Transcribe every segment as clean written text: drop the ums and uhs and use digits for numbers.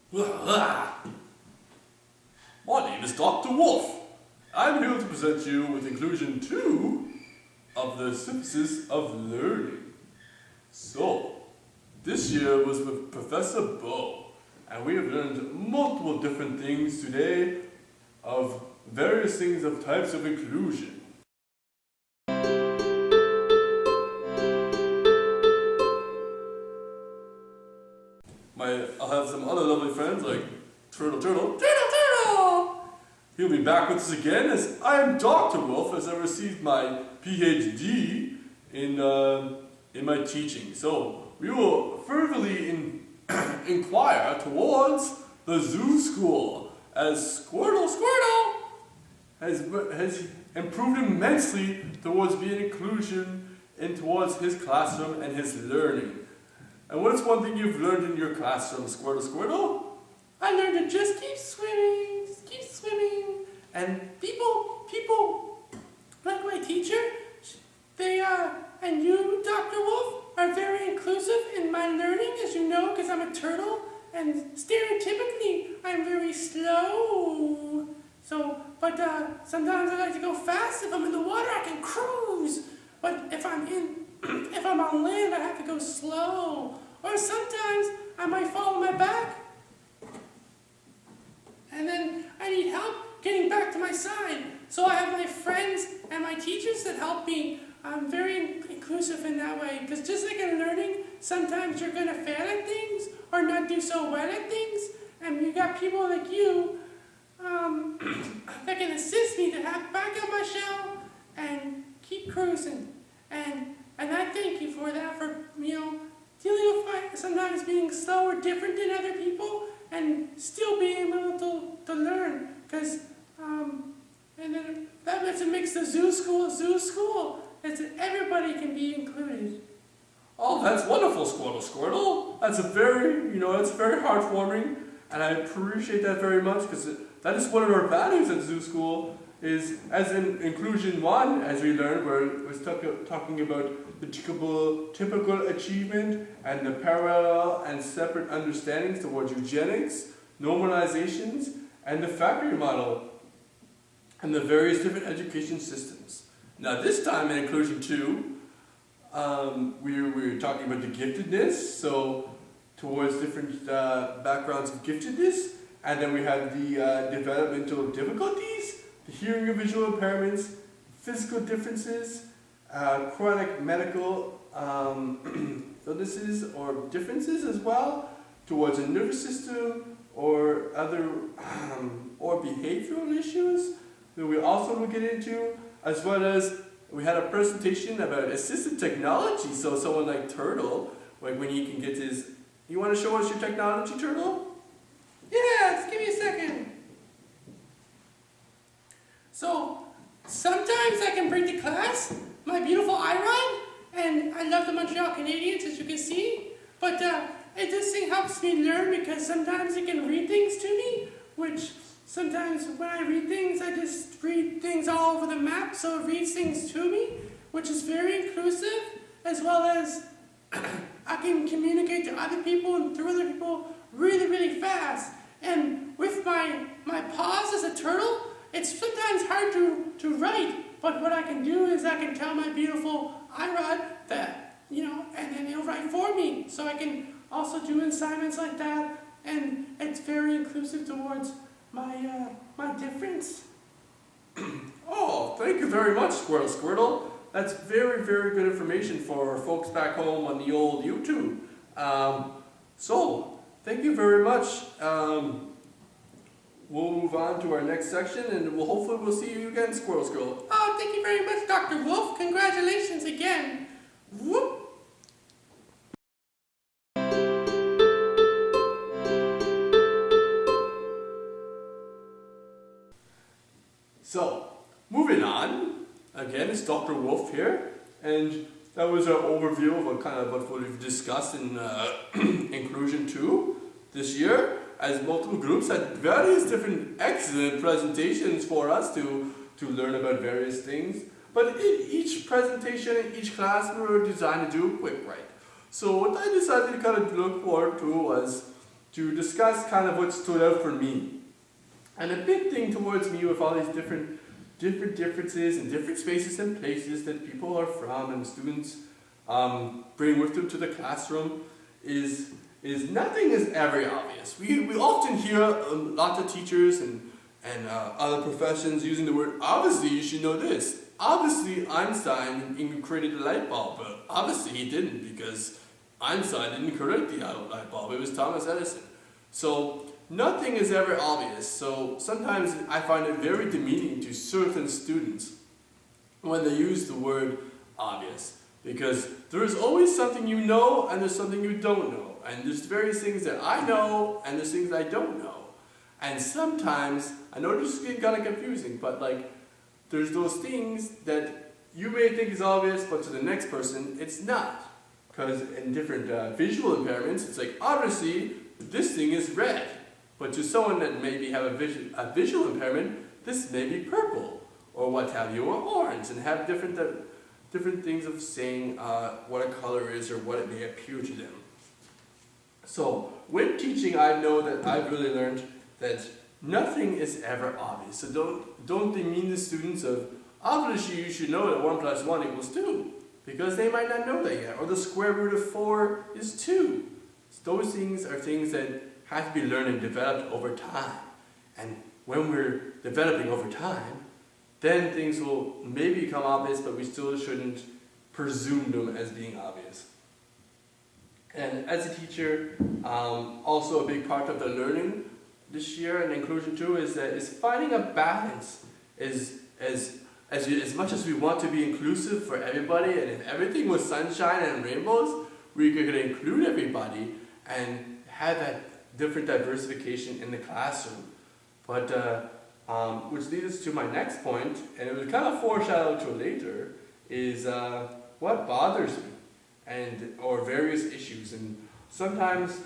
My name is Dr. Wolf. I'm here to present you with inclusion 2 of the synthesis of learning. So, this year was with Professor Bo, and we have learned multiple different things today of various things of types of inclusion. I'll have some other lovely friends like Turtle. He'll be back with us again as I am Dr. Wolf as I received my PhD in my teaching. So we will fervently inquire towards the zoo school as Squirtle has improved immensely towards being inclusion and towards his classroom and his learning. And what's one thing you've learned in your classroom, Squirtle? I learned to just keep swimming. And people, like my teacher, they and you, Dr. Wolf, are very inclusive in my learning, as you know, because I'm a turtle, and stereotypically, I'm very slow. But sometimes I like to go fast. If I'm in the water, I can cruise. But if I'm on land, I have to go slow. Or sometimes I might fall on my back, and then I need help getting back to my side. So I have my friends and my teachers that help me. I'm very inclusive in that way, because just like in learning, sometimes you're going to fail at things or not do so well at things, and you got people like you that can assist me to have back up my shell and keep cruising. And I thank you for that, for dealing with sometimes being slow or different than other people, and still being able to learn. Because and then that's what makes the zoo school. It's that everybody can be included. Oh, that's wonderful, Squirtle. That's very heartwarming, and I appreciate that very much because that is one of our values at Zoo School. Is as in inclusion 1, as we learned, where we're talking about the typical achievement and the parallel and separate understandings towards eugenics, normalizations, and the factory model, and the various different education systems. Now this time in inclusion 2, we're talking about the giftedness, so towards different backgrounds of giftedness, and then we have the developmental difficulties, the hearing or visual impairments, physical differences, chronic medical illnesses or differences as well, towards a nervous system or other or behavioral issues that we also will get into, as well as we had a presentation about assistive technology. So someone like Turtle, like when he can get his, you want to show us your technology, Turtle? Yeah, just give me a second. So, sometimes I can bring to class my beautiful iRod, and I love the Montreal Canadiens, as you can see, but this thing helps me learn because sometimes it can read things to me, which sometimes when I read things, I just read things all over the map, so it reads things to me, which is very inclusive, as well as I can communicate to other people and through other people really, really fast. And with my paws as a turtle, it's sometimes hard to write, but what I can do is I can tell my beautiful iRod that, and then it'll write for me. So I can also do assignments like that, and it's very inclusive towards my difference. Oh, thank you very much, Squirtle. That's very, very good information for folks back home on the old YouTube. So, thank you very much. We'll move on to our next section, and hopefully we'll see you again, Squirtle. Oh, thank you very much, Dr. Wolf. Congratulations again. Whoop. So, moving on, again, it's Dr. Wolf here, and that was our overview of what we've discussed in Inclusion 2 this year, as multiple groups had various different excellent presentations for us to learn about various things. But in each presentation, in each class, we were designed to do quick write. So what I decided to kind of look forward to was to discuss kind of what stood out for me. And a big thing towards me with all these different differences and different spaces and places that people are from and students bring with them to the classroom is nothing is ever obvious. We often hear lots of teachers and other professions using the word, obviously you should know this. Obviously Einstein created the light bulb, but obviously he didn't because Einstein didn't create the light bulb. It was Thomas Edison. So nothing is ever obvious. So sometimes I find it very demeaning to certain students when they use the word obvious, because there is always something you know and there's something you don't know. And there's various things that I know and there's things I don't know. And sometimes, I know this is kind of confusing, but like, there's those things that you may think is obvious, but to the next person, it's not. Because in different visual impairments, it's like, obviously, this thing is red. But to someone that maybe have a visual impairment, this may be purple, or what have you, or orange, and have different things of saying what a color is or what it may appear to them. So, when teaching, I know that I've really learned that nothing is ever obvious. So don't demean the students of, obviously you should know that 1 + 1 = 2, because they might not know that yet, or the square root of 4 is 2. So those things are things that have to be learned and developed over time. And when we're developing over time, then things will maybe become obvious, but we still shouldn't presume them as being obvious. And as a teacher, also a big part of the learning this year and inclusion too is finding a balance. As much as we want to be inclusive for everybody, and if everything was sunshine and rainbows, we could include everybody and have that different diversification in the classroom. But which leads us to my next point, and it was kind of foreshadowed to later, is what bothers me, or various issues. And sometimes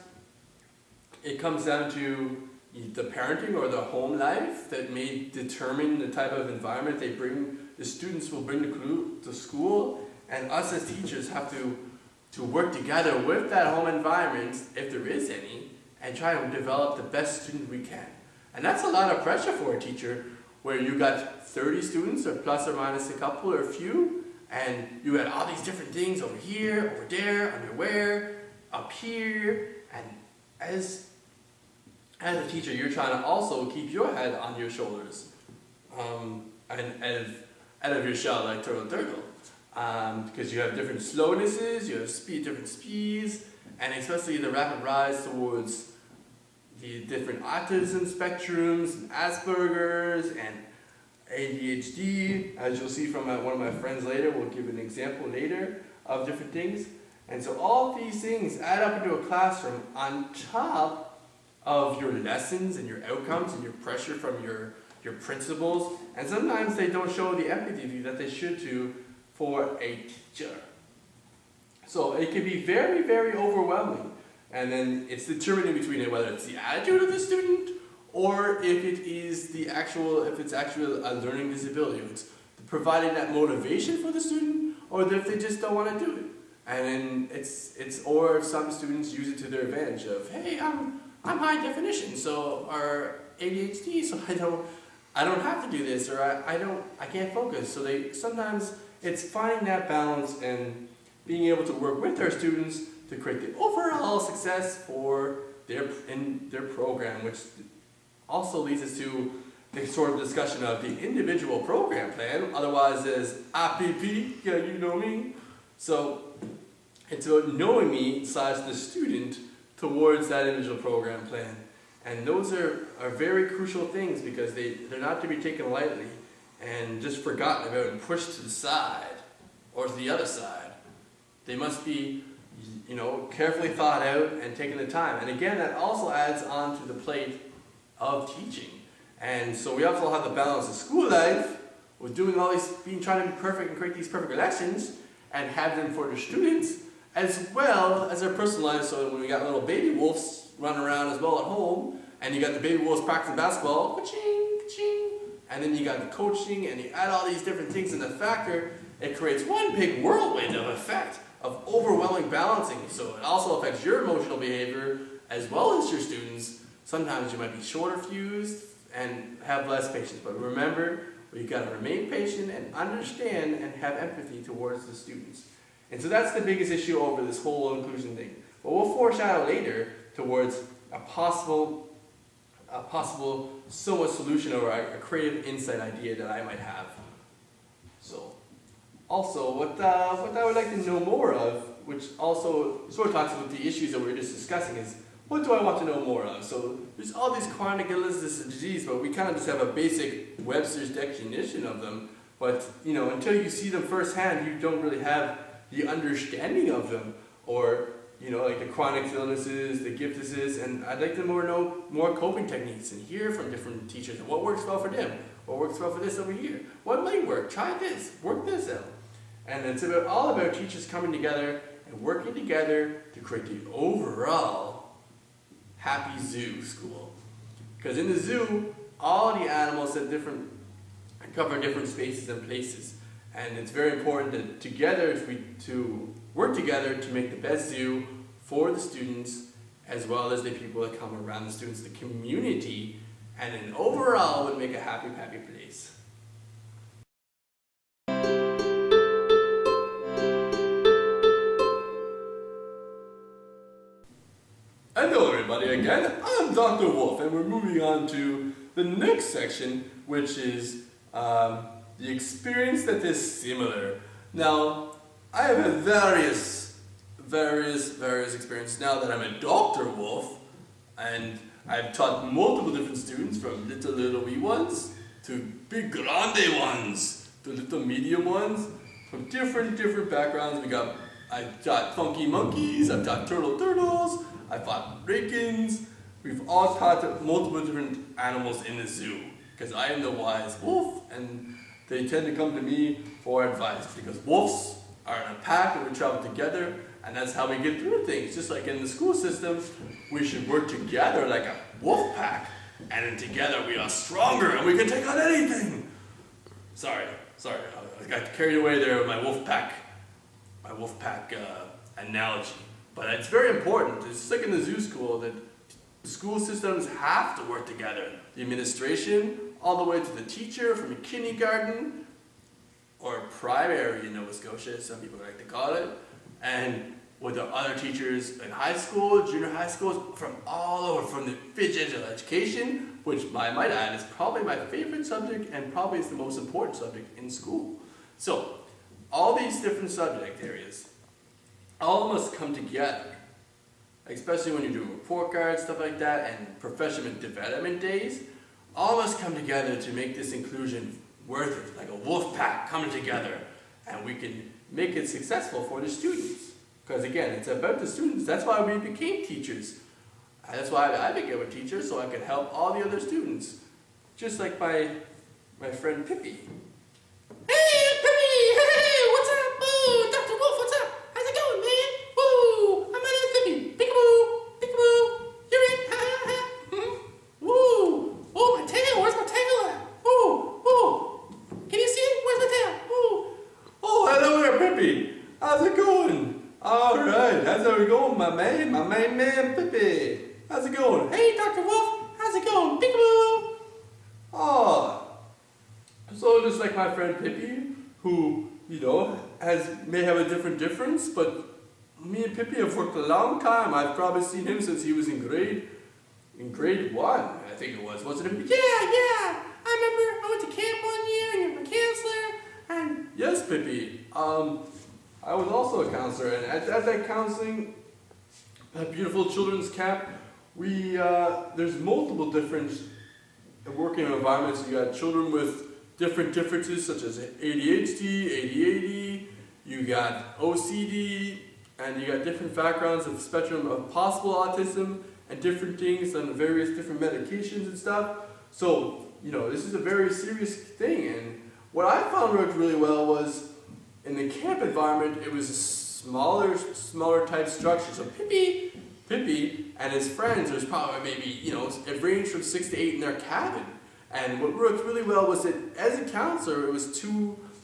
it comes down to the parenting or the home life that may determine the type of environment the students will bring to school, and us as teachers have to work together with that home environment, if there is any, and try to develop the best student we can. And that's a lot of pressure for a teacher, where you got 30 students, or plus or minus a couple or a few, and you had all these different things over here, over there, underwear, up here, and as a teacher, you're trying to also keep your head on your shoulders, and out of your shell like turtle, because you have different slownesses, you have different speeds, and especially the rapid rise towards the different autism spectrums, and Asperger's, and ADHD, as you'll see from one of my friends later. We'll give an example later of different things. And so all these things add up into a classroom on top of your lessons and your outcomes and your pressure from your principals. And sometimes they don't show the empathy that they should do for a teacher. So it can be very, very overwhelming. And then it's determining between it, whether it's the attitude of the student, or if it's actually a learning disability. It's providing that motivation for the student, or if they just don't want to do it. And then or some students use it to their advantage of, hey, I'm high definition, or ADHD, so I don't have to do this, or I can't focus. So sometimes it's finding that balance and being able to work with our students to create the overall success for their program, which also leads us to the sort of discussion of the individual program plan, otherwise as APP, yeah, you know me. So it's about knowing me / the student towards that individual program plan. And those are very crucial things, because they're not to be taken lightly and just forgotten about and pushed to the side or to the other side. They must be, carefully thought out and taken the time. And again, that also adds on to the plate of teaching. And so we also have the balance of school life with doing all these, trying to be perfect and create these perfect lessons and have them for the students, as well as their personal lives. So when we got little baby wolves running around as well at home, and you got the baby wolves practicing basketball, ka-ching, ka-ching, and then you got the coaching, and you add all these different things in the factor, it creates one big whirlwind of effect of overwhelming balancing. So it also affects your emotional behavior as well as your students, sometimes you might be shorter fused and have less patience. But remember, we got to remain patient and understand and have empathy towards the students. And so that's the biggest issue over this whole inclusion thing. But we'll foreshadow later towards a possible somewhat solution or a creative insight idea that I might have. So, also, what I would like to know more of, which also sort of talks about the issues that we were just discussing, is what do I want to know more of? So, there's all these chronic illnesses and disease, but we kind of just have a basic Webster's definition of them. But, you know, until you see them firsthand, you don't really have the understanding of them, or, you know, like the chronic illnesses, the giftedness, and I'd like to know more coping techniques and hear from different teachers and what works well for them, what works well for this over here, what might work, try this, work this out. And it's all about teachers coming together and working together to create the overall happy zoo school. Because in the zoo, all the animals have cover different spaces and places. And it's very important that together to work together to make the best zoo for the students, as well as the people that come around the students, the community, and then overall would make a happy place. Hello everybody again, I'm Dr. Wolf, and we're moving on to the next section, which is the experience that is similar. Now, I have had various experiences now that I'm a Dr. Wolf, and I've taught multiple different students, from little wee ones to big grande ones to little medium ones, from different backgrounds. I've taught funky monkeys, I've taught turtles, I've taught rakins. We've all taught multiple different animals in the zoo, because I am the wise wolf, and they tend to come to me for advice, because wolves are in a pack and we travel together, and that's how we get through things. Just like in the school system, we should work together like a wolf pack, and then together we are stronger and we can take on anything. Sorry, I got carried away there with my wolf pack analogy. But it's very important. It's like in the zoo school that school systems have to work together. The administration, all the way to the teacher from kindergarten, or primary in Nova Scotia, some people like to call it, and with the other teachers in high school, junior high schools, from all over, from the physical education, which I might add is probably my favorite subject and probably is the most important subject in school. So, all these different subject areas, all must come together, especially when you're doing report cards, stuff like that, and professional development days. All must come together to make this inclusion worth it, like a wolf pack coming together, and we can make it successful for the students. Because again, it's about the students. That's why we became teachers. And that's why I became a teacher, so I could help all the other students. Just like my friend Pippi. Hey, Pippi! Hey, what's up? Ooh, Dr. Wolf, what's up? How's it going, man? Woo! I'm my name's Pippi. Peekaboo! You're in. Ha ha ha. Woo! Oh, my tail. Where's my tail at? Woo! Can you see it? Where's my tail? Woo! Oh, hello there, Pippi. How's it going? All right, how's it going, my main man, Pippi? How's it going? Hey, Dr. Wolf. How's it going? Peekaboo! Oh, so just like my friend Pippi, who, you know, may have a difference, but me and Pippi have worked a long time. I've probably seen him since he was in grade 1, I think it was. Wasn't it? Yeah. I remember I went to camp one year and you're my counselor, and... Yes, Pippi. I was also a counselor, and at that counseling, that beautiful children's camp, there's multiple different working environments. You got children with different differences such as ADHD, ADHD, you got OCD, and you got different backgrounds of spectrum of possible autism and different things and various different medications and stuff. So, you know, this is a very serious thing, and what I found worked really well was in the camp environment, it was a smaller type structure. So Pippi and his friends, there's probably maybe, you know, it ranged from 6 to 8 in their cabin. And what worked really well was that as a counselor, it was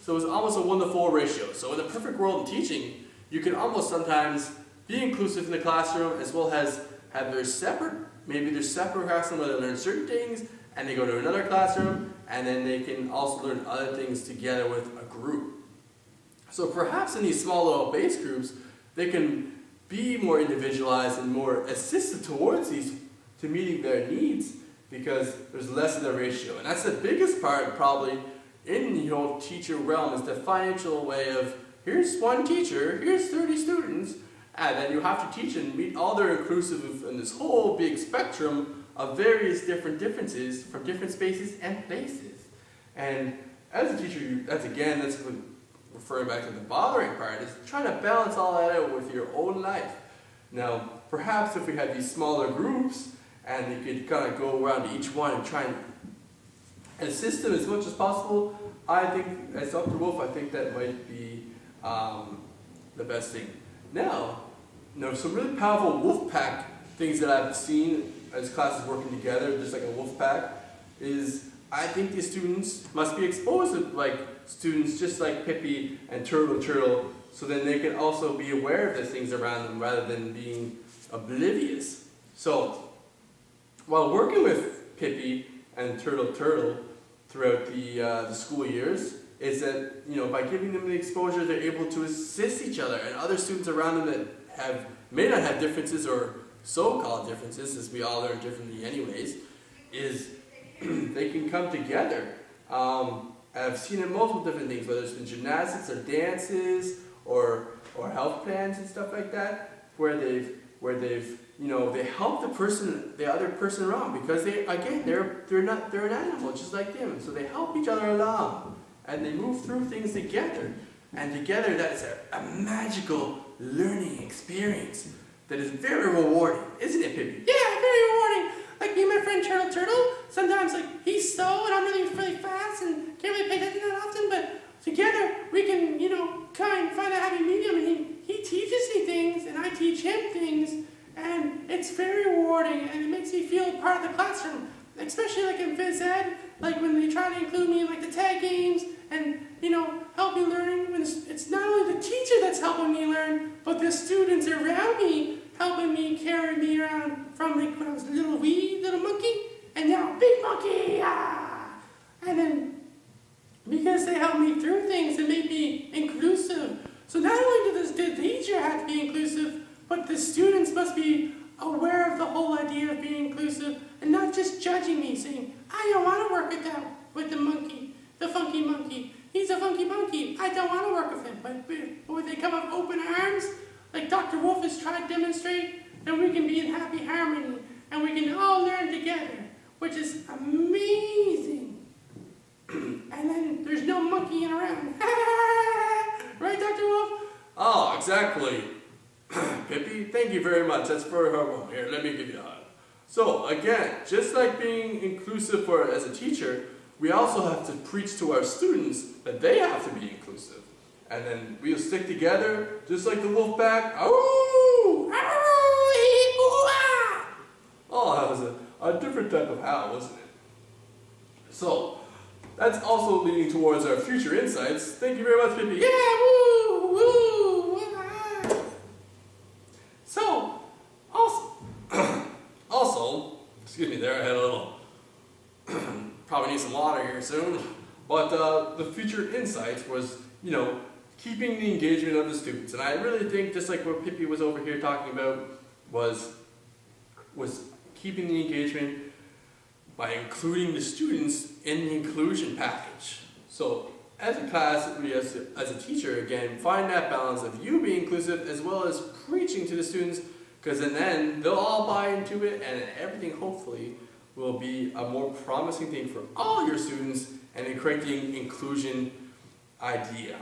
almost a 1-to-4 ratio. So in the perfect world of teaching, you can almost sometimes be inclusive in the classroom as well as have their separate, maybe their separate classroom where they learn certain things, and they go to another classroom, and then they can also learn other things together with a group. So perhaps in these small little base groups, they can be more individualized and more assisted towards to meeting their needs, because there's less of the ratio. And that's the biggest part probably in the whole teacher realm, is the financial way of, here's one teacher, here's 30 students, and then you have to teach and meet all their inclusive in this whole big spectrum of various different differences from different spaces and places. And as a teacher, that's referring back to the bothering part, is trying to balance all that out with your own life. Now, perhaps if we had these smaller groups, and you could kind of go around to each one and try and assist them as much as possible, I think, as Dr. Wolf, I think that might be the best thing. Now, some really powerful wolf pack things that I've seen as classes working together, just like a wolf pack, is I think these students must be exposed to like students just like Pippi and Turtle, so then they can also be aware of the things around them rather than being oblivious. So, while working with Pippi and Turtle throughout the school years, is that by giving them the exposure, they're able to assist each other and other students around them that may not have differences or so-called differences, as we all learn differently anyways, is they can come together. I've seen in multiple different things, whether it's been gymnastics or dances or health plans and stuff like that, where they've they help the other person around, because they're an animal just like them, so they help each other along and they move through things together, and together that's a magical learning experience that is very rewarding, isn't it, Pippi? Yeah, very rewarding. Like me and my friend Turtle, sometimes like he's slow and I'm really fast and can't really pay attention that often, but together we can, kind of find a happy medium, and he teaches me things and I teach him things, and it's very rewarding and it makes me feel part of the classroom, especially like in phys ed, like when they try to include me in like the tag games and, help me learning. When it's not only the teacher that's helping me learn, but the students around me helping me, carry me around from like when I was a little monkey, and now big monkey, And then, because they help me through things and make me inclusive. So not only does the teacher have to be inclusive, but the students must be aware of the whole idea of being inclusive and not just judging me, saying, I don't want to work with the monkey, the funky monkey. He's a funky monkey. I don't want to work with him. But when they come up open arms, like Dr. Wolf has tried to demonstrate, then we can be in happy harmony and we can all learn together, which is amazing. And then there's no monkeying around. Right, Dr. Wolf? Oh, exactly. Pippi, thank you very much. That's very helpful. Here, let me give you a hug. So, again, just like being inclusive as a teacher, we also have to preach to our students that they have to be inclusive. And then we'll stick together, just like the wolf pack. Oh, that was a different type of howl, wasn't it? So, that's also leading towards our future insights. Thank you very much, Pippi. Yeah, woo, woo. So, also, excuse me there, I had a little, probably need some water here soon. But the future insights was, keeping the engagement of the students. And I really think, just like what Pippi was over here talking about, was keeping the engagement by including the students in the inclusion package. So as a class, we as a teacher, again, find that balance of you being inclusive as well as preaching to the students, because then they'll all buy into it and everything hopefully will be a more promising thing for all your students and encouraging inclusion idea.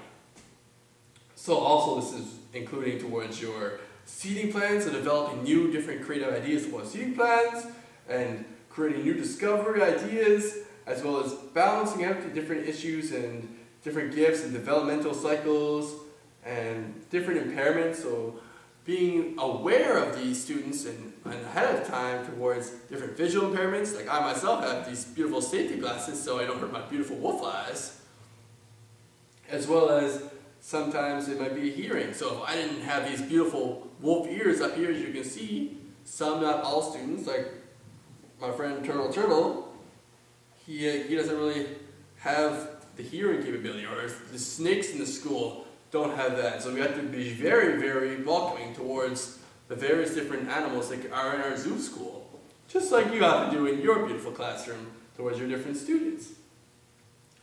So also this is including towards your seating plans, so developing new different creative ideas for seating plans and creating new discovery ideas, as well as balancing out the different issues and different gifts and developmental cycles and different impairments. So being aware of these students and ahead of time towards different visual impairments. Like I myself have these beautiful safety glasses so I don't hurt my beautiful wolf eyes. As well as sometimes it might be hearing. So if I didn't have these beautiful wolf ears up here, as you can see, some, not all students, like my friend Turtle, he doesn't really have the hearing capability, or the snakes in the school don't have that. So we have to be very, very welcoming towards the various different animals that are in our zoo school. Just like you have to do in your beautiful classroom towards your different students.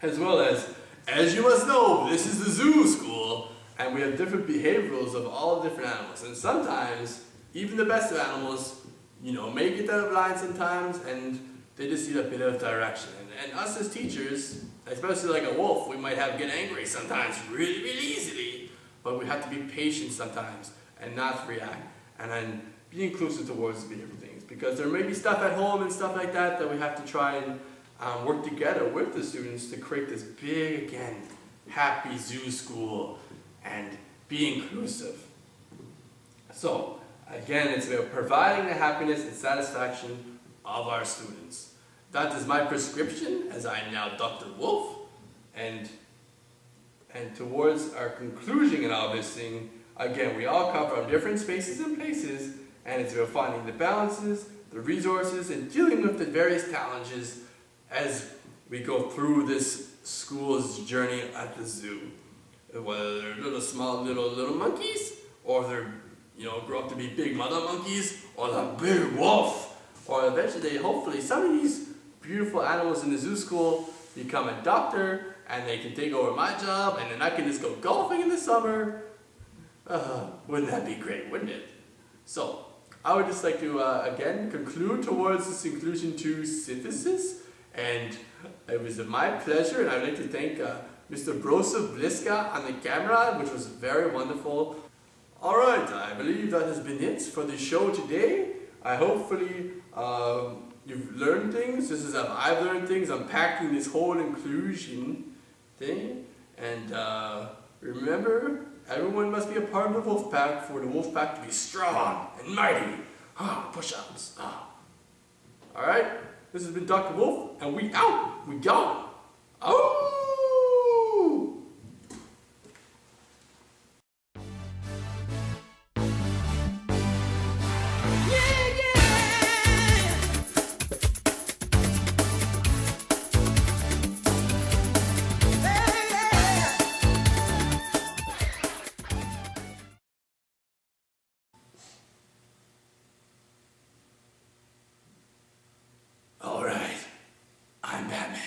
As well as you must know, this is the zoo school, and we have different behaviorals of all different animals. And sometimes, even the best of animals, may get out of line sometimes, and they just need a bit of direction. And us as teachers, especially like a wolf, we might get angry sometimes really, really easily, but we have to be patient sometimes and not react. And then be inclusive towards the different things, because there may be stuff at home and stuff like that that we have to try and work together with the students to create this big, again, happy zoo school and be inclusive. So, again, it's about providing the happiness and satisfaction of our students. That is my prescription, as I am now Dr. Wolf, and towards our conclusion in all this thing, again, we all come from different spaces and places, and it's about finding the balances, the resources, and dealing with the various challenges as we go through this school's journey at the zoo. Whether they're little monkeys, or they're grow up to be big mother monkeys, or the big wolf, or eventually, hopefully, some of these beautiful animals in the zoo school become a doctor, and they can take over my job, and then I can just go golfing in the summer. Wouldn't that be great, wouldn't it? So, I would just like to, again, conclude towards this inclusion to synthesis, and it was my pleasure, and I'd like to thank Mr. Brosov Bliska on the camera, which was very wonderful. Alright, I believe that has been it for the show today. Hopefully you've learned things. This is how I've learned things, unpacking this whole inclusion thing. And remember, everyone must be a part of the wolf pack for the wolf pack to be strong and mighty. Push-ups. Alright, this has been Dr. Wolf, and we out. We gone. Oh! All right, I'm Batman.